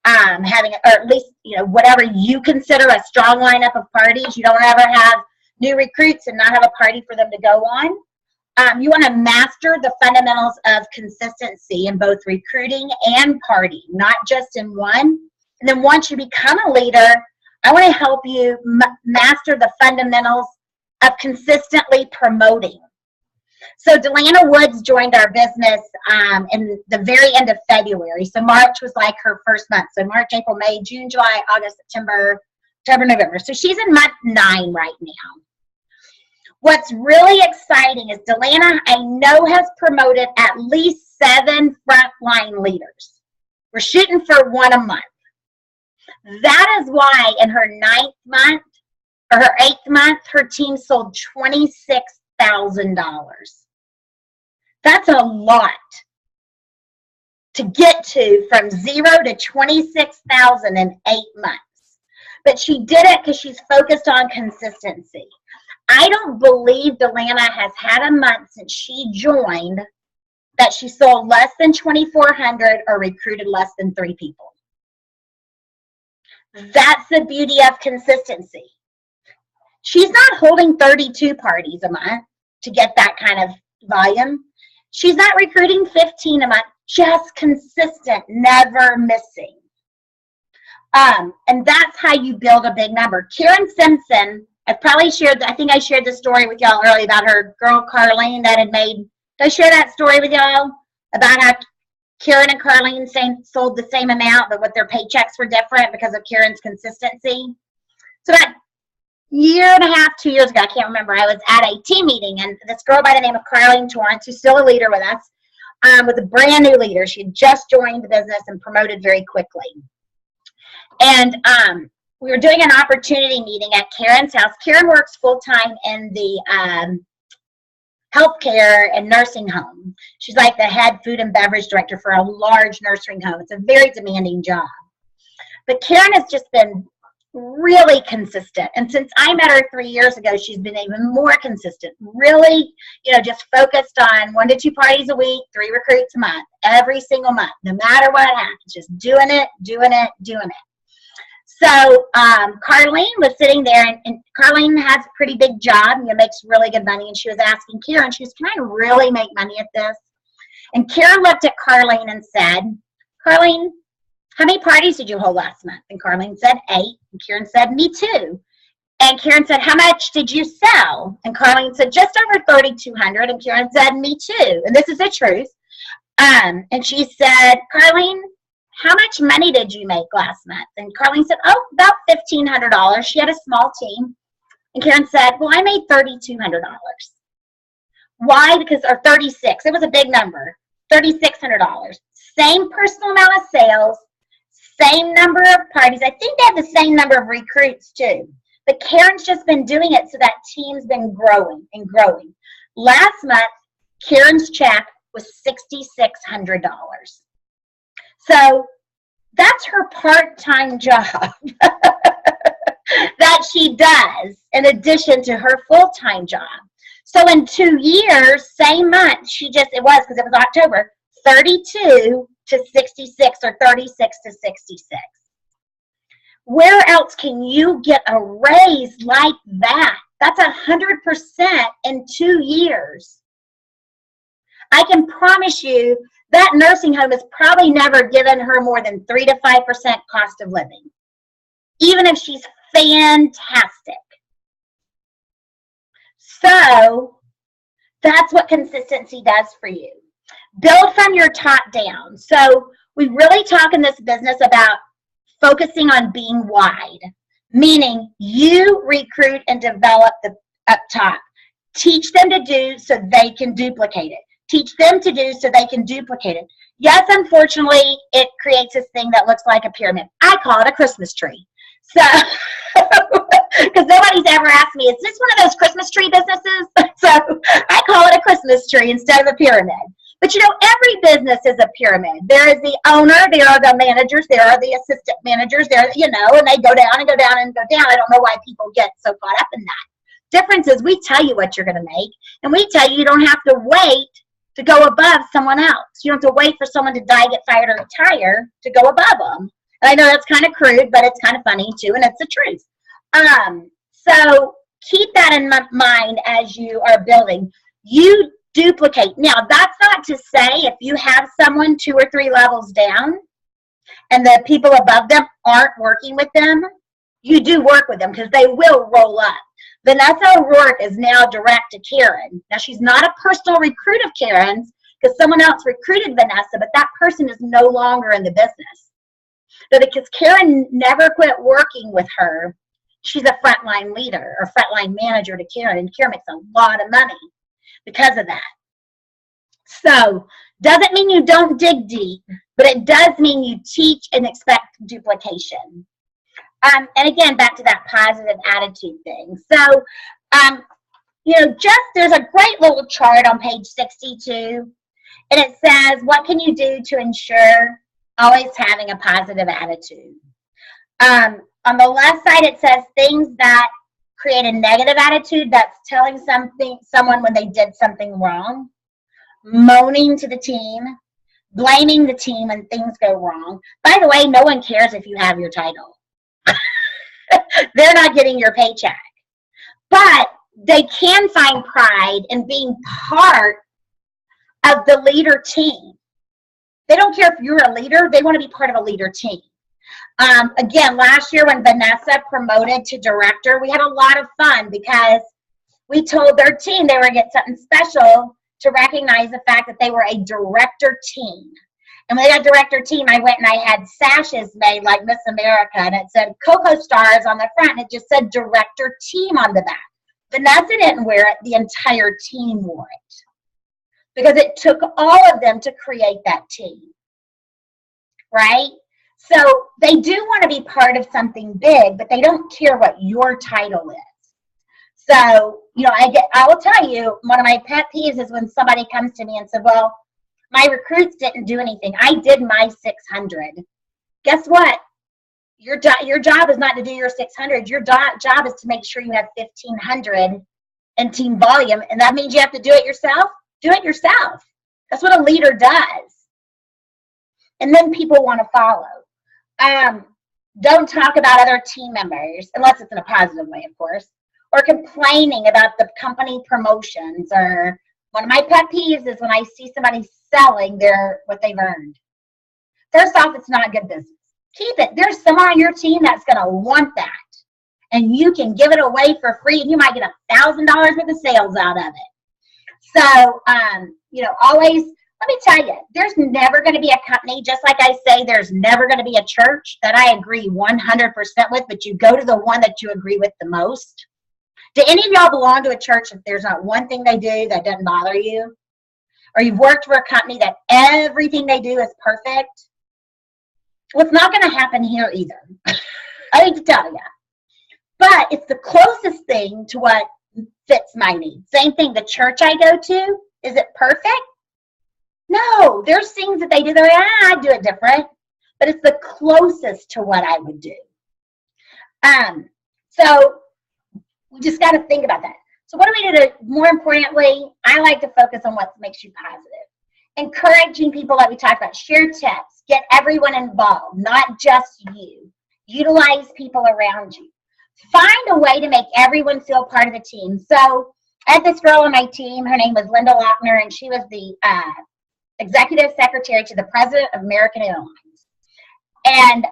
S1: Having, or at least, you know, whatever you consider a strong lineup of parties. You don't ever have new recruits and not have a party for them to go on. You want to master the fundamentals of consistency in both recruiting and party, not just in one. And then once you become a leader, I want to help you master the fundamentals of consistently promoting. So Delana Woods joined our business in the very end of February. So March was like her first month. So March, April, May, June, July, August, September, October, November. So she's in month 9 right now. What's really exciting is Delana, I know, has promoted at least 7 frontline leaders. We're shooting for 1 a month. That is why in her 9th month, or her 8th month, her team sold $26,000. That's a lot to get to, from 0 to 26,000 in 8 months. But she did it because she's focused on consistency. I don't believe Delana has had a month since she joined that she sold less than 2,400 or recruited less than 3 people. That's the beauty of consistency. She's not holding 32 parties a month. to get that kind of volume. She's not recruiting 15 a month, just consistent, never missing. And that's how you build a big number. Karen Simpson, I think I shared the story with y'all earlier about her girl Carlene that had made, did I share that story with y'all? About how Karen and Carlene sold the same amount, but what their paychecks were different because of Karen's consistency. So about year and a half, 2 years ago, I can't remember, I was at a team meeting, and this girl by the name of Carlene Torrance, who's still a leader with us, was a brand new leader. She had just joined the business and promoted very quickly. And we were doing an opportunity meeting at Karen's house. Karen works full-time in the healthcare and nursing home. She's like the head food and beverage director for a large nursing home. It's a very demanding job. But Karen has just been really consistent. And since I met her 3 years ago, she's been even more consistent. Really, just focused on 1 to 2 parties a week, 3 recruits a month, every single month, no matter what happens, just doing it. So Carlene was sitting there, and Carlene has a pretty big job, makes really good money, and she was asking Karen, can I really make money at this? And Karen looked at Carlene and said, Carlene, how many parties did you hold last month? And Carlene said 8, and Karen said, me too. And Karen said, how much did you sell? And Carlene said, just over 3,200, and Karen said, me too. And this is the truth. And she said, Carlene, how much money did you make last month? And Carlene said, about $1,500. She had a small team. And Karen said, well, I made $3,200. Why? Or 36. It was a big number. $3,600. Same personal amount of sales, same number of parties. I think they have the same number of recruits too. But Karen's just been doing it, so that team's been growing and growing. Last month, Karen's check was $6,600. So that's her part-time job that she does in addition to her full-time job. So in 2 years, same month, it was October, 32 to 66 or 36 to 66. Where else can you get a raise like that? That's 100% in 2 years. I can promise you that nursing home has probably never given her more than 3 to 5% cost of living, even if she's fantastic. So that's what consistency does for you. Build from your top down. So we really talk in this business about focusing on being wide, meaning you recruit and develop the up top. Teach them to do so they can duplicate it. Teach them to do so they can duplicate it. Yes, unfortunately, it creates this thing that looks like a pyramid. I call it a Christmas tree. So, because nobody's ever asked me, is this one of those Christmas tree businesses? So I call it a Christmas tree instead of a pyramid. But every business is a pyramid. There is the owner, there are the managers, there are the assistant managers, and they go down and go down and go down. I don't know why people get so caught up in that. Difference is we tell you what you're going to make, and we tell you don't have to wait to go above someone else. You don't have to wait for someone to die, get fired, or retire to go above them. And I know that's kind of crude, but it's kind of funny too, and it's the truth. So keep that in mind as you are building. You duplicate. Now, that's not to say if you have someone 2 or 3 levels down and the people above them aren't working with them, you do work with them because they will roll up. Vanessa O'Rourke is now direct to Karen. Now, she's not a personal recruit of Karen's because someone else recruited Vanessa, but that person is no longer in the business. But because Karen never quit working with her, she's a frontline leader or frontline manager to Karen, and Karen makes a lot of money because of that. So, doesn't mean you don't dig deep, but it does mean you teach and expect duplication. And again, back to that positive attitude thing. So, there's a great little chart on page 62, and it says, what can you do to ensure always having a positive attitude? On the left side, it says things that create a negative attitude. That's telling someone when they did something wrong, moaning to the team, blaming the team when things go wrong. By the way, no one cares if you have your title. They're not getting your paycheck. But they can find pride in being part of the leader team. They don't care if you're a leader, they want to be part of a leader team. Again, last year when Vanessa promoted to director, we had a lot of fun because we told their team they were going to get something special to recognize the fact that they were a director team. And when they got director team, I went and I had sashes made like Miss America, and it said Coco Stars on the front, and it just said director team on the back. Vanessa didn't wear it, the entire team wore it. Because it took all of them to create that team, right? So they do want to be part of something big, but they don't care what your title is. So, you know, I will tell you, one of my pet peeves is when somebody comes to me and said, well, my recruits didn't do anything. I did my 600. Guess what? Your job is not to do your 600. Your job is to make sure you have 1,500 in team volume, and that means you have to do it yourself. Do it yourself. That's what a leader does. And then people want to follow. Don't talk about other team members, unless it's in a positive way, of course, or complaining about the company promotions. Or one of my pet peeves is when I see somebody selling what they've earned. First off, it's not good business. Keep it. There's someone on your team that's going to want that. And you can give it away for free, and you might get $1,000 worth of sales out of it. So, you know, always, let me tell you, there's never going to be a company, just like I say, there's never going to be a church that I agree 100% with, but you go to the one that you agree with the most. Do any of y'all belong to a church if there's not one thing they do that doesn't bother you? Or you've worked for a company that everything they do is perfect? Well, it's not going to happen here either. I hate to tell you. But it's the closest thing to what fits my needs. Same thing, the church I go to, is it perfect? No, there's things that they do that I do it different, but it's the closest to what I would do. So we just got to think about that. So what do we do to, more importantly, I like to focus on what makes you positive. Encouraging people that we talked about, share tips, get everyone involved, not just you. Utilize people around you. Find a way to make everyone feel part of the team. So I had this girl on my team, her name was Linda Lochner, and she was the executive secretary to the president of American Airlines. And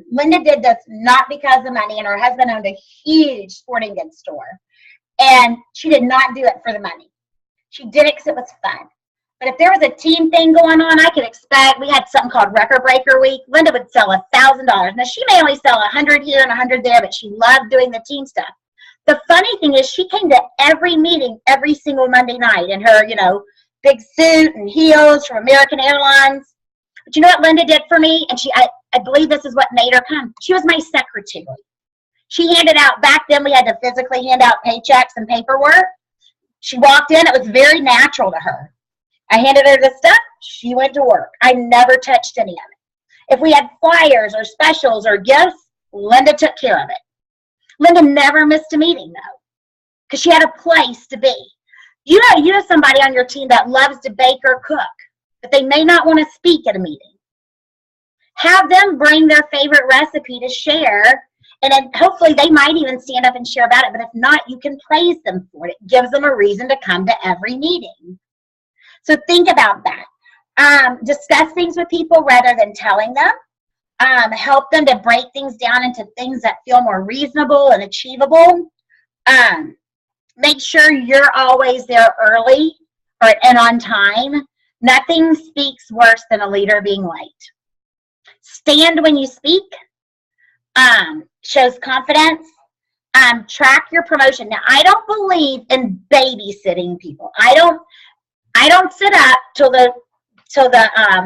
S1: Linda did this not because of money, and her husband owned a huge sporting goods store. And she did not do it for the money. She did it because it was fun. But if there was a team thing going on, I could expect, we had something called Record Breaker Week. Linda would sell $1,000. Now, she may only sell 100 here and 100 there, but she loved doing the team stuff. The funny thing is she came to every meeting every single Monday night in her, you know, big suit and heels from American Airlines. But you know what Linda did for me? And I believe this is what made her come. She was my secretary. She handed out, back then we had to physically hand out paychecks and paperwork. She walked in, it was very natural to her. I handed her the stuff, she went to work. I never touched any of it. If we had flyers or specials or gifts, Linda took care of it. Linda never missed a meeting though, because she had a place to be. You know somebody on your team that loves to bake or cook, but they may not want to speak at a meeting. Have them bring their favorite recipe to share, and then hopefully they might even stand up and share about it, but if not, you can praise them for it. It gives them a reason to come to every meeting. So think about that. Discuss things with people rather than telling them. Help them to break things down into things that feel more reasonable and achievable. Make sure you're always there early and on time. Nothing speaks worse than a leader being late. Stand when you speak. Shows confidence. Track your promotion. Now, I don't believe in babysitting people. I don't sit up till the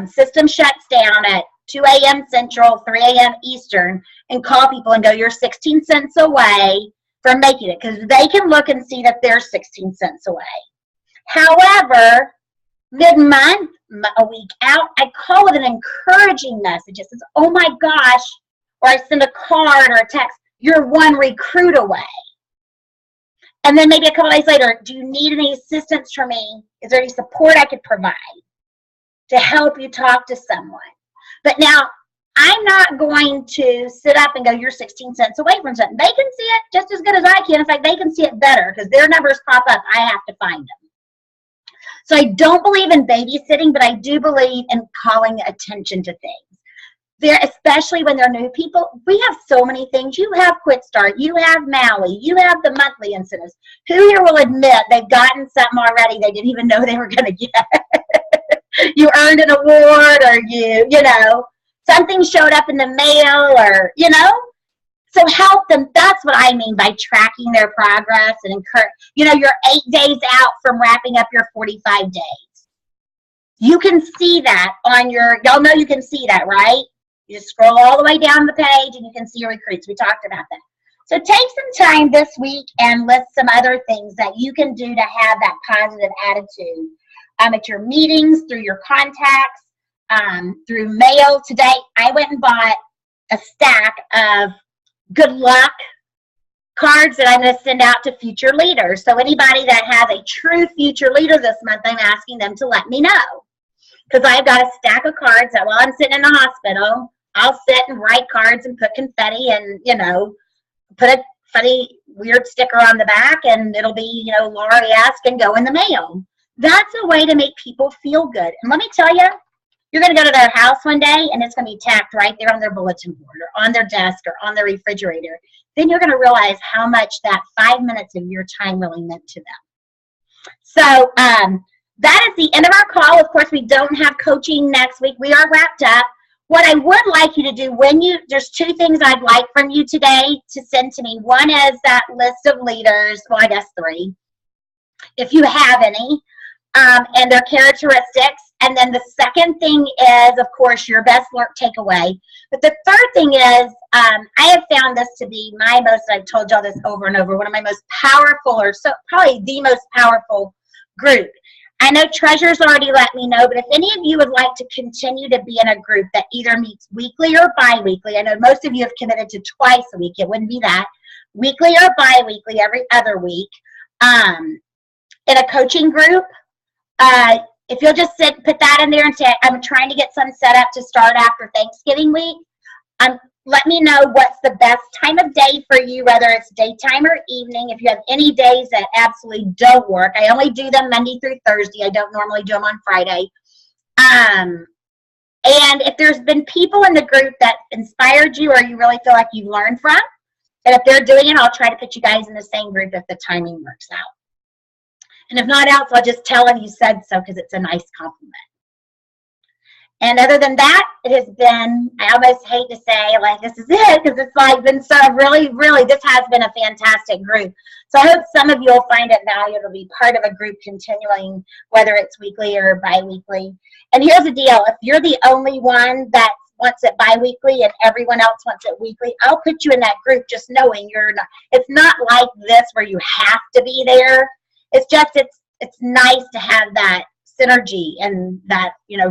S1: system shuts down at 2 a.m. Central, 3 a.m. Eastern, and call people and go, you're 16 cents away from making it, because they can look and see that they're 16 cents away. However, mid-month, a week out, I call it an encouraging message. It says, oh my gosh, or I send a card or a text, you're one recruit away. And then maybe a couple days later, do you need any assistance from me? Is there any support I could provide to help you talk to someone? But now, I'm not going to sit up and go, you're 16 cents away from something. They can see it just as good as I can. In fact, they can see it better because their numbers pop up. I have to find them. So I don't believe in babysitting, but I do believe in calling attention to things. There, especially when they're new people, we have so many things. You have Quick Start, you have Maui, you have the monthly incentives. Who here will admit they've gotten something already they didn't even know they were going to get? You earned an award, or you know, something showed up in the mail, or, you know. So help them. That's what I mean by tracking their progress and encourage. You know, you're 8 days out from wrapping up your 45 days. You can see that on your, y'all know you can see that, right? You just scroll all the way down the page and you can see your recruits. We talked about that. So take some time this week and list some other things that you can do to have that positive attitude at your meetings, through your contacts, through mail. Today, I went and bought a stack of good luck cards that I'm going to send out to future leaders. So anybody that has a true future leader this month, I'm asking them to let me know. Because I've got a stack of cards that while I'm sitting in the hospital, I'll sit and write cards and put confetti and, you know, put a funny, weird sticker on the back, and it'll be, you know, Laurie-esque, and go in the mail. That's a way to make people feel good. And let me tell you, you're going to go to their house one day, and it's going to be tacked right there on their bulletin board or on their desk or on their refrigerator. Then you're going to realize how much that 5 minutes of your time really meant to them. So that is the end of our call. Of course, we don't have coaching next week. We are wrapped up. What I would like you to do there's two things I'd like from you today to send to me. One is that list of leaders, well, I guess 3, if you have any, and their characteristics. And then the second thing is, of course, your best work takeaway. But the third thing is, I have found this to be I've told y'all this over and over, one of my most powerful, or so probably the most powerful group. I know Treasurer's already let me know, but if any of you would like to continue to be in a group that either meets weekly or bi-weekly, I know most of you have committed to twice a week. It wouldn't be that. Weekly or bi-weekly, every other week, in a coaching group, if you'll just put that in there and say, I'm trying to get some set up to start after Thanksgiving week, let me know what's the best time of day for you, whether it's daytime or evening. If you have any days that absolutely don't work, I only do them Monday through Thursday. I don't normally do them on Friday. And if there's been people in the group that inspired you or you really feel like you've learned from, and if they're doing it, I'll try to put you guys in the same group if the timing works out. And if not else, I'll just tell them you said so because it's a nice compliment. And other than that, it has been, I almost hate to say, like, this is it, because it's like been so really, really, this has been a fantastic group. So I hope some of you will find it valuable to be part of a group continuing, whether it's weekly or bi-weekly. And here's the deal. If you're the only one that wants it bi-weekly and everyone else wants it weekly, I'll put you in that group just knowing you're not, it's not like this where you have to be there. It's just, it's nice to have that synergy and that, you know,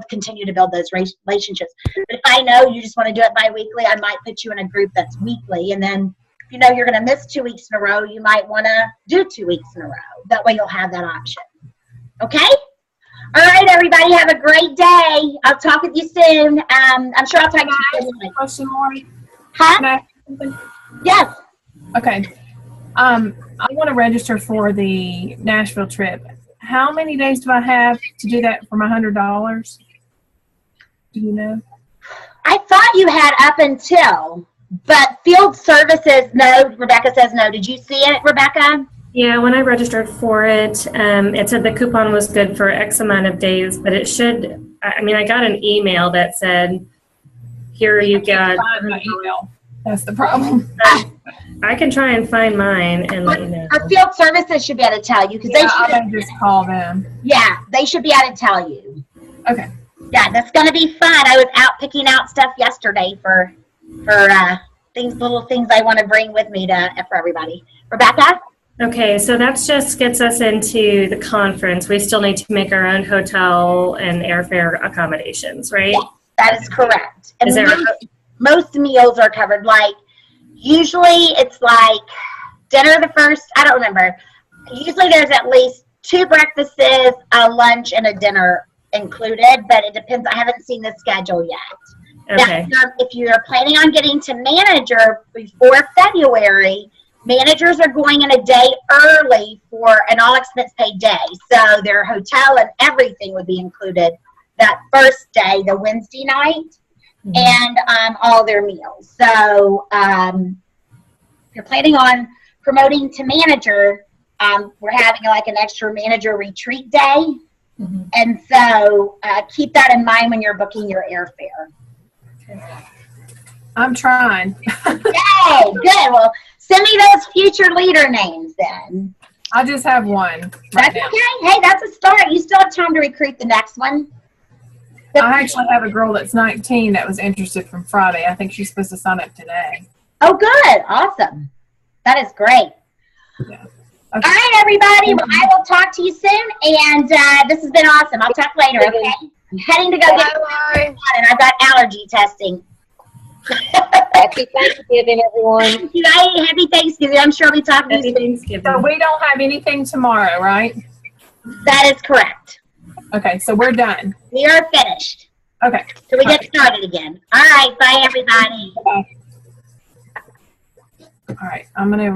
S1: continue to build those relationships. But if I know you just want to do it bi-weekly, I might put you in a group that's weekly. And then if you know you're going to miss 2 weeks in a row, you might want to do 2 weeks in a row. That way you'll have that option. Okay? All right, everybody, have a great day. I'll talk with you soon. I'm sure I'll talk to you soon.
S5: Question, Laurie?
S1: Huh?
S5: Can I ask something?
S1: Yes.
S5: Okay. I want to register for the Nashville trip. How many days do I have to do that for my $100? Do you know?
S1: I thought you had up until, but field services, no. Rebecca says no. Did you see it, Rebecca?
S6: Yeah, when I registered for it, it said the coupon was good for X amount of days, but it should, I mean, I got an email that said, here you got.
S5: Find my email. That's the problem.
S6: I can try and find mine and let you know.
S1: Our field services should be able to tell you, because
S5: I can just call them.
S1: Yeah, they should be able to tell you.
S5: Okay.
S1: Yeah, that's gonna be fun. I was out picking out stuff yesterday for little things I want to bring with me for everybody. Rebecca?
S6: Okay, so that just gets us into the conference. We still need to make our own hotel and airfare accommodations, right?
S1: Yes, that is correct. And
S6: Is there
S1: most meals are covered. Like, usually it's like dinner the first, I don't remember. Usually there's at least 2 breakfasts, a lunch, and a dinner included, but it depends. I haven't seen the schedule yet.
S6: Okay.
S1: If you're planning on getting to manager before February, managers are going in a day early for an all expense paid day. So their hotel and everything would be included that first day, the Wednesday night, and all their meals. So if you're planning on promoting to manager, we're having like an extra manager retreat day. And so keep that in mind when you're booking your airfare.
S5: I'm trying.
S1: Yay, good. Well, send me those future leader names then.
S5: I just have one.
S1: That's okay. Hey, that's a start. You still have time to recruit the next one.
S5: I actually have a girl that's 19 that was interested from Friday. I think she's supposed to sign up today.
S1: Oh, good. Awesome. That is great.
S5: Yeah.
S1: All right, everybody. Well, I will talk to you soon. And this has been awesome. I'll talk later, okay? I'm heading to go get and I've got allergy testing.
S2: Happy Thanksgiving, everyone.
S1: Thank you. Happy Thanksgiving. I'm sure we'll be talking to you
S6: Happy
S1: soon.
S6: Thanksgiving.
S5: So we don't have anything tomorrow, right?
S1: That is correct.
S5: Okay, so we're done.
S1: We are finished.
S5: Okay.
S1: So we get started again. All right. Bye, everybody.
S5: Bye. All right. I'm gonna